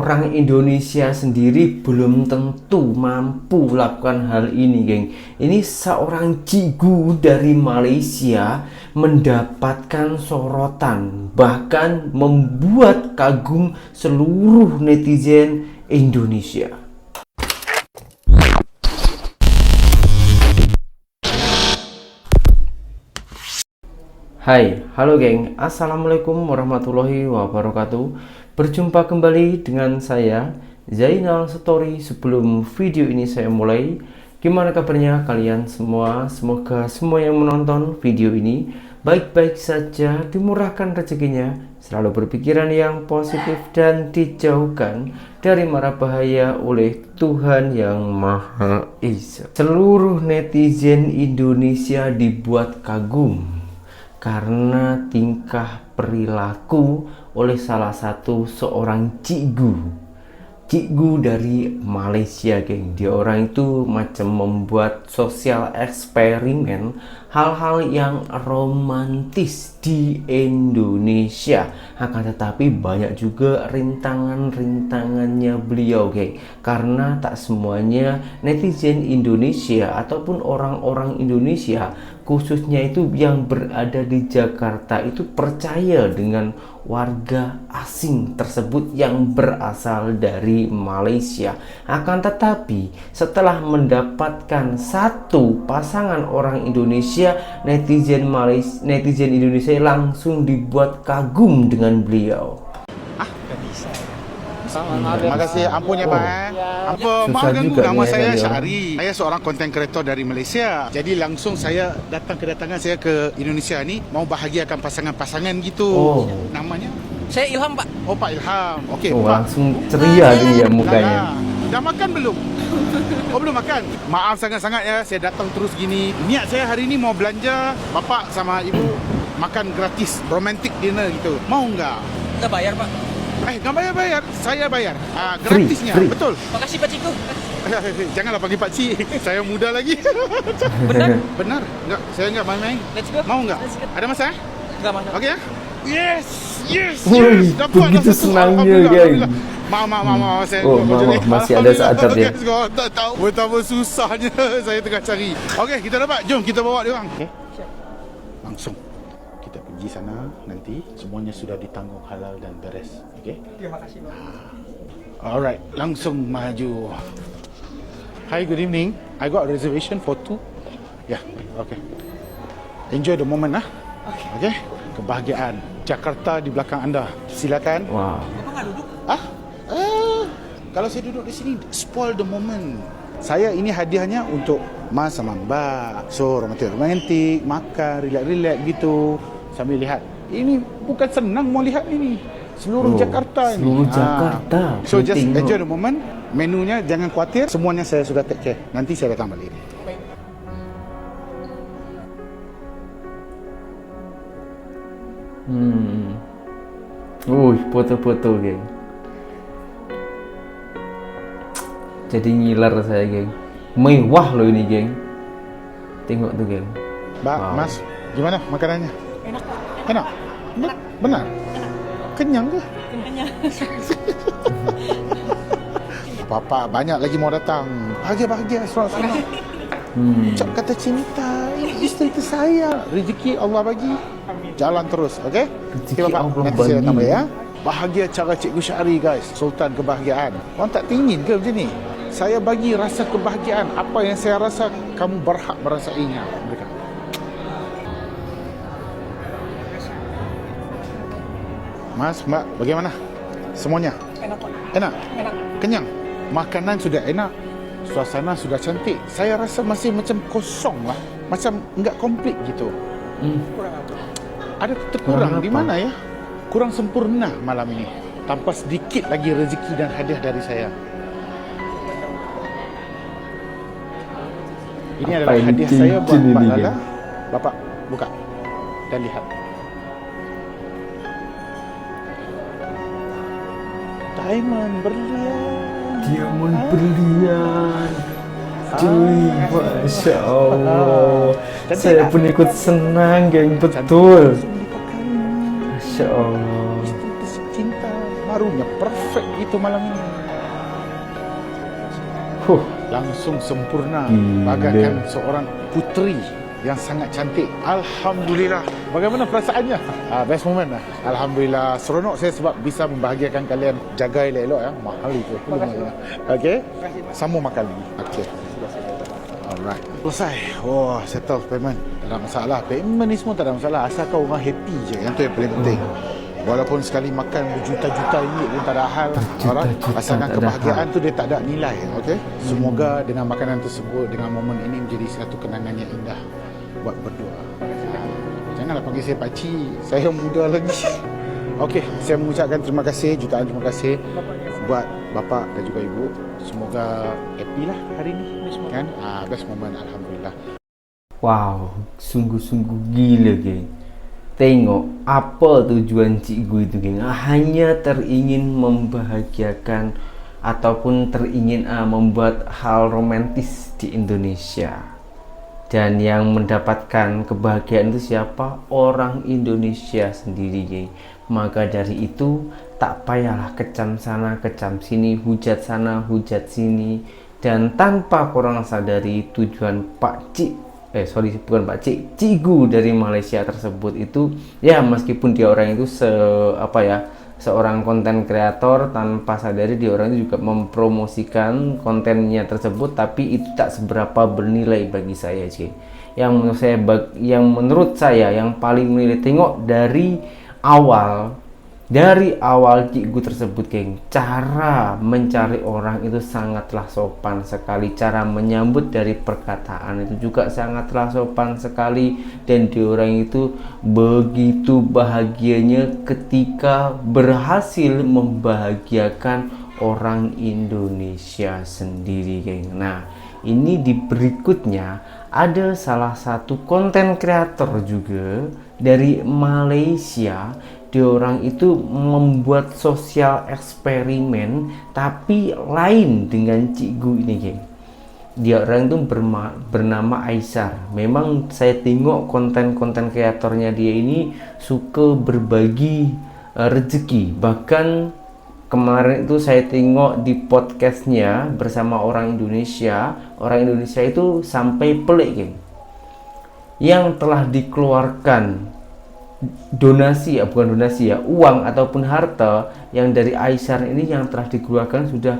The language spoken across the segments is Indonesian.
Orang Indonesia sendiri belum tentu mampu melakukan hal ini, geng. Ini seorang cigu dari Malaysia mendapatkan sorotan, bahkan membuat kagum seluruh netizen Indonesia. Hai, halo geng, assalamualaikum warahmatullahi wabarakatuh. Berjumpa kembali dengan saya Zainal Story. Sebelum video ini saya mulai, gimana kabarnya kalian semua? Semoga semua yang menonton video ini baik-baik saja, dimurahkan rezekinya, selalu berpikiran yang positif dan dijauhkan dari mara bahaya oleh Tuhan Yang Maha Esa. Seluruh netizen Indonesia dibuat kagum karena tingkah perilaku oleh salah satu seorang cikgu dari Malaysia, geng. Dia orang itu macam membuat sosial eksperimen hal-hal yang romantis di Indonesia. Akan tetapi banyak juga rintangannya beliau, geng. Karena tak semuanya netizen Indonesia ataupun orang-orang Indonesia, khususnya itu yang berada di Jakarta, itu percaya dengan warga asing tersebut yang berasal dari Malaysia. Akan tetapi setelah mendapatkan satu pasangan orang Indonesia, netizen Indonesia langsung dibuat kagum dengan beliau. Terima kasih, ampun ya Pak. Ampun, maaf ganggu. Nama saya Syahri. Saya seorang konten kreator dari Malaysia. Jadi langsung saya kedatangan saya ke Indonesia ni mau bahagiakan pasangan-pasangan gitu. Namanya? Saya Ilham, Pak. Oh, Pak Ilham. Okey, Pak. Langsung ceria dia mukanya. Dah makan belum? Oh, belum makan. Maaf sangat-sangat ya, saya datang terus gini. Niat saya hari ni mau belanja, bapak sama ibu makan gratis, romantic dinner gitu. Mau enggak? Nggak bayar, Pak. Nggak bayar, saya bayar. Gratisnya, free. Betul. Makasih, Pak Ciku. Janganlah panggil Pak Cik. Saya muda lagi. Benar? Benar. Enggak, saya enggak main-main. Let's go. Mau enggak? Let's go. Ada masa? Nggak masalah. Okey ya? Yes. Wih, Dapat begitu satu. senangnya, Alhamdulillah, geng. alhamdulillah. Maaf, saya maaf, masih ada saatnya dia. Tak tahu betapa susahnya saya tengah cari. Okey, kita dapat. Jom kita bawa dia orang. Okey. Langsung kita pergi sana, nanti semuanya sudah ditanggung halal dan beres. Okey? Terima kasih, Pak. Alright, langsung maju. Hi, good evening. I got a reservation for 2. Yeah, okay. Enjoy the moment lah. Okay. Kebahagiaan. Jakarta di belakang anda. Silakan. Wow. Bapak nggak duduk? Kalau saya duduk di sini, spoil the moment. Saya ini hadiahnya untuk Mas sama Mbak. So, romantik, makan, relax gitu. Sambil lihat. Ini bukan senang mau lihat ini. Seluruh Jakarta ini. Seluruh Jakarta. So just enjoy the moment. Menunya jangan khawatir. Semuanya saya sudah take care. Nanti saya datang balik. Foto-foto, geng. Jadi ngiler saya, geng. Mewah loh ini, geng. Tengok tuh, geng. Mbak, Wow. Mas, gimana makanannya? Enak, Pak. Enak? Benar? Kenyang ke? Kenyang. Papa banyak lagi mau datang. Bahagia, seronok. Ucap kata cinta. Ini isteri tersayang. Rezeki Allah bagi. Jalan terus, okey? Rezeki Okey, Bapak. Allah Nanti saya datang bagi. balik ya. Bahagia cara Cikgu Syahri, guys. Sultan kebahagiaan. Orang tak tingin ke macam ni? Saya bagi rasa kebahagiaan. Apa yang saya rasa, kamu berhak merasainya. Mereka. Mas, Mbak, bagaimana? Semuanya? Enak, Pak. Enak? Enak. Kenyang? Makanan sudah enak. Suasana sudah cantik. Saya rasa masih macam kosong lah. Macam enggak komplit gitu. Kurang apa? Ada terkurang Kurang di apa? mana ya? Kurang sempurna malam ini. Tanpa sedikit lagi rezeki dan hadiah dari saya. Ini Apa adalah ini hadiah saya buat cincin Mbak ini, Lala. Geng? Bapak, buka dan lihat. Diamond berlian. Diamond berlian. Cuy, Masya Allah. Cantik Saya tak? pun ikut senang, geng. Betul. Langsung dipakai. Masya Allah. Isteri tercinta, barunya perfect. perfect gitu malam ini. Langsung sempurna, bagaikan seorang putri yang sangat cantik. Alhamdulillah. Bagaimana perasaannya? Best moment lah. Alhamdulillah. Seronok saya sebab bisa membahagiakan kalian. Jaga elok-elok ya. Mahal itu. Okey. Sambung makan lagi. Okey. Alright. Selesai. Wah, settle payment. Tak ada masalah. Payment ni semua tak ada masalah. Asal kau orang happy je. Yang tu yang paling penting. Walaupun sekali makan berjuta-juta ringgit pun tak ada hal. Asalkan kebahagiaan tu dia tak ada nilai. Okey. Semoga dengan makanan tersebut, dengan momen ini menjadi satu kenangan yang indah buat berdua. Janganlah panggil saya pakcik. Saya muda lagi. Okey, saya mengucapkan terima kasih, jutaan terima kasih buat bapa dan juga ibu. Semoga happy lah hari ini. Kan? Best moment, alhamdulillah. Wow, sungguh-sungguh gila, geng. Tengok apa tujuan cikgu itu, geng. Hanya teringin membahagiakan ataupun teringin membuat hal romantis di Indonesia. Dan yang mendapatkan kebahagiaan itu siapa? Orang Indonesia sendiri, geng. Maka dari itu tak payahlah kecam sana kecam sini, hujat sana hujat sini. Dan tanpa korang sadari tujuan bukan Pak Cik, Cikgu dari Malaysia tersebut itu, ya meskipun dia orang itu seorang konten kreator, tanpa sadari dia orang itu juga mempromosikan kontennya tersebut, tapi itu tak seberapa bernilai bagi saya, Cik. Yang menurut saya yang paling menilai, tengok dari awal cikgu tersebut, geng, cara mencari orang itu sangatlah sopan sekali, cara menyambut dari perkataan itu juga sangatlah sopan sekali, dan diorang itu begitu bahagianya ketika berhasil membahagiakan orang Indonesia sendiri, geng. Nah, ini di berikutnya ada salah satu konten kreator juga dari Malaysia. Diorang itu membuat sosial eksperimen tapi lain dengan cikgu ini, geng. Dia orang itu bernama Aisar. Memang saya tengok konten-konten kreatornya dia ini suka berbagi rezeki. Bahkan kemarin itu saya tengok di podcastnya bersama orang Indonesia itu sampai pelik, geng. Yang telah dikeluarkan uang ataupun harta yang dari Aisar ini yang telah dikeluarkan sudah,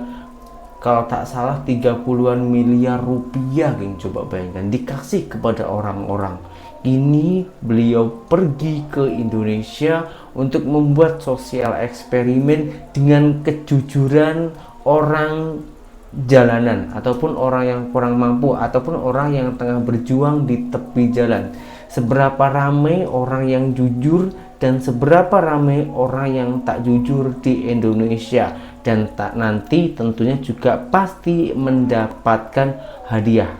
kalau tak salah, 30-an miliar rupiah, geng. Coba bayangkan, dikasih kepada orang-orang. Ini beliau pergi ke Indonesia untuk membuat sosial eksperimen dengan kejujuran orang jalanan ataupun orang yang kurang mampu ataupun orang yang tengah berjuang di tepi jalan. Seberapa ramai orang yang jujur dan seberapa ramai orang yang tak jujur di Indonesia, dan tak nanti tentunya juga pasti mendapatkan hadiah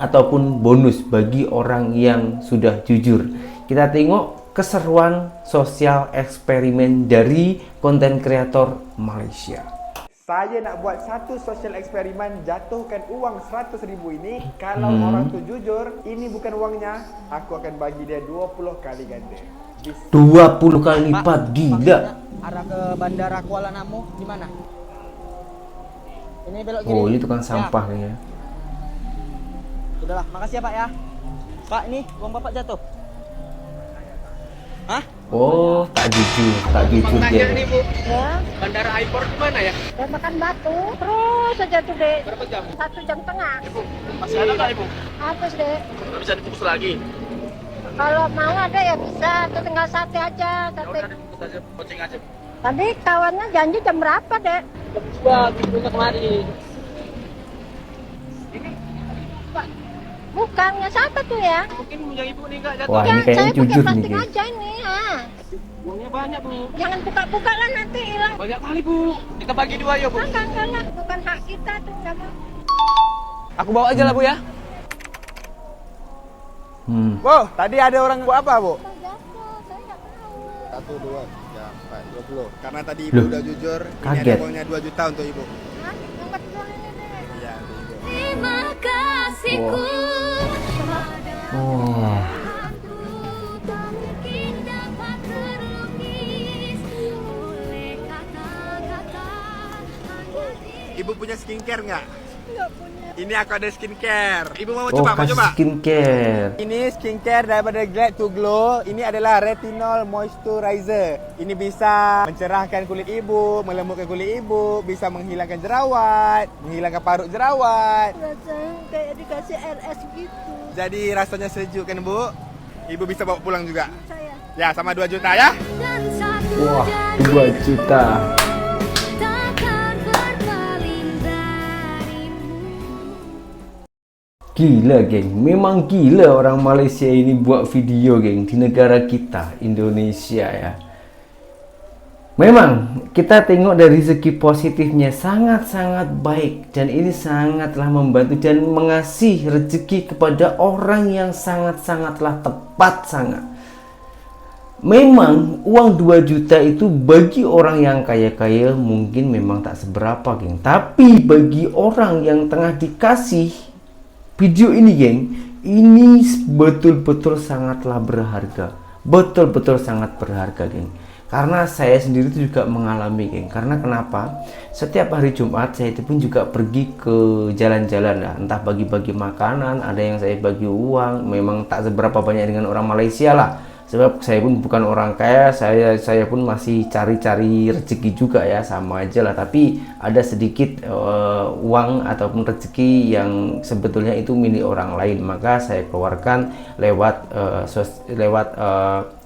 ataupun bonus bagi orang yang sudah jujur. Kita tengok keseruan sosial eksperimen dari konten kreator Malaysia. Saya nak buat satu social eksperimen, jatuhkan uang 100,000 ini. Kalau orang tu jujur, ini bukan uangnya, aku akan bagi dia 20 kali ganda. 20 kali lipat, gila. Arah ke Bandara Kuala Namu di mana? Ini belok kiri. Oh, ini tukang sampah ya. Udahlah, makasih ya Pak ya. Pak, ini uang Bapak jatuh. Hah? Oh, tak jujur dia. Nih, Bu. Ya, Bandara Airport mana ya? dan makan batu terus saja tuh dek. Berapa jam? 1,5 jam. Ibu, masih ada nggak Ibu? Habis dek. Nggak bisa dibungkus lagi. Kalau mau ada ya bisa, atau tinggal sate aja, Ya sate. udah dibungkus aja, goceng aja. Tadi kawannya janji jam berapa dek? Jam 2, tiba kemari. Bukan, yang siapa tuh ya? Mungkin yang Ibu nih nggak jatuh. Wah, ini Ya, kayaknya saya pakai jujur nih, plastik guys. aja ini. Uangnya banyak Bu. Jangan buka-buka lah, nanti hilang. Banyak kali Bu. Kita bagi 2 ya Bu. Enggak lah, bukan hak kita tuh, nggak mau. Aku bawa aja lah Bu ya. Bu, tadi ada orang buat apa, Bu? Jatuh, saya nggak tahu. 1, 2, 3, 4, 20. Karena tadi Loh, Ibu udah jujur, ini kaget. ada uangnya 2 juta untuk Ibu. Hah? Yang betul ini dek. Iya, untuk Ibu. Terima kasihku Oh, tak mungkin dapat terlukis oleh kata-kata Ibu punya skincare nggak? Nggak punya. Ini aku ada skincare. Ibu mau Oh, coba? Mau kasih coba? skincare. Ini skincare daripada Glad to Glow. Ini adalah retinol moisturizer. Ini bisa mencerahkan kulit ibu, melembutkan kulit ibu, bisa menghilangkan jerawat, menghilangkan parut jerawat. Rasanya kayak dikasih RS gitu. Jadi rasanya sejuk kan Bu? Ibu bisa bawa pulang juga. Saya. Ya, sama 2 juta ya. Dan satu Wah, janji 2 juta. takkan berpaling darimu. Gila geng, memang gila orang Malaysia ini buat video geng di negara kita, Indonesia ya. Memang kita tengok dari segi positifnya sangat-sangat baik, dan ini sangatlah membantu dan mengasih rezeki kepada orang yang sangat-sangatlah tepat sangat. Memang uang 2 juta itu bagi orang yang kaya-kaya mungkin memang tak seberapa geng, tapi bagi orang yang tengah dikasih video ini geng, ini betul-betul sangatlah berharga, betul-betul sangat berharga geng. Karena saya sendiri itu juga mengalami geng. Karena kenapa? Setiap hari Jumat saya itu pun juga pergi ke jalan-jalan lah, entah bagi-bagi makanan, ada yang saya bagi uang. Memang tak seberapa banyak dengan orang Malaysia lah, sebab saya pun bukan orang kaya, saya pun masih cari-cari rezeki juga ya, sama aja lah. Tapi ada sedikit uang ataupun rezeki yang sebetulnya itu milik orang lain, maka saya keluarkan lewat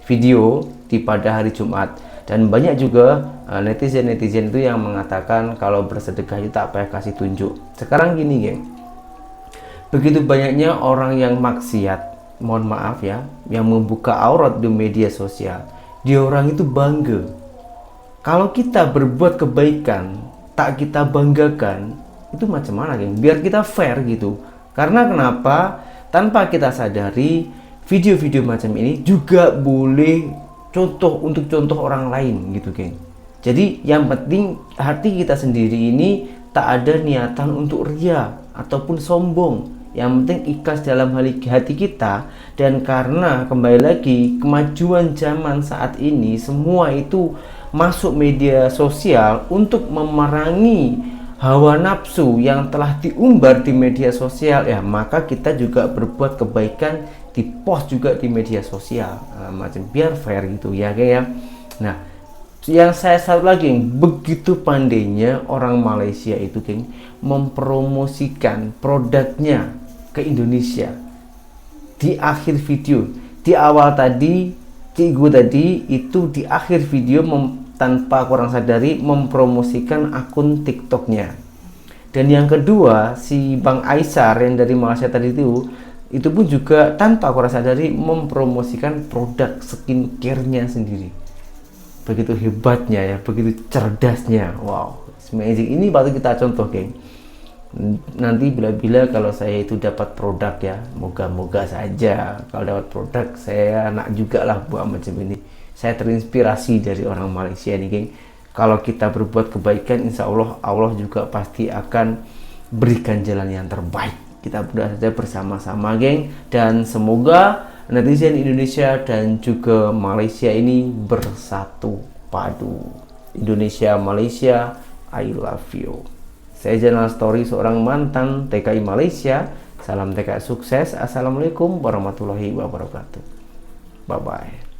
video di pada hari Jumat. Dan banyak juga netizen itu yang mengatakan kalau bersedekah itu tak payah kasih tunjuk. Sekarang gini geng, begitu banyaknya orang yang maksiat, mohon maaf ya, yang membuka aurat di media sosial. Dia orang itu bangga. Kalau kita berbuat kebaikan tak kita banggakan, itu macam mana geng? Biar kita fair gitu. Karena kenapa? Tanpa kita sadari, video-video macam ini juga boleh untuk contoh orang lain gitu geng. Jadi yang penting hati kita sendiri ini tak ada niatan untuk ria ataupun sombong. Yang penting ikhlas dalam hati kita. Dan karena kembali lagi kemajuan zaman saat ini, semua itu masuk media sosial untuk memerangi hawa nafsu yang telah diumbar di media sosial ya, maka kita juga berbuat kebaikan di post juga di media sosial, macam biar fair gitu ya kayak ya. Nah, yang saya salut lagi, begitu pandainya orang Malaysia itu geng mempromosikan produknya ke Indonesia. Di akhir video, di awal tadi cikgu tadi itu di akhir video tanpa kurang sadari mempromosikan akun TikToknya. Dan yang kedua, si Bang Aisar yang dari Malaysia tadi itu pun juga tanpa kurang sadari mempromosikan produk skincare-nya sendiri. Begitu hebatnya ya, begitu cerdasnya. Wow, amazing. Ini patut kita contoh geng. Nanti bila-bila kalau saya itu dapat produk ya, moga-moga saja kalau dapat produk saya nak juga lah buat macam ini. Saya terinspirasi dari orang Malaysia nih geng. Kalau kita berbuat kebaikan, insya Allah Allah juga pasti akan berikan jalan yang terbaik. Kita berdoa saja bersama-sama geng, dan semoga netizen Indonesia dan juga Malaysia ini bersatu padu. Indonesia, Malaysia, I love you. Saya Zainal Story, seorang mantan TKI Malaysia. Salam TKI sukses. Assalamualaikum warahmatullahi wabarakatuh. Bye bye.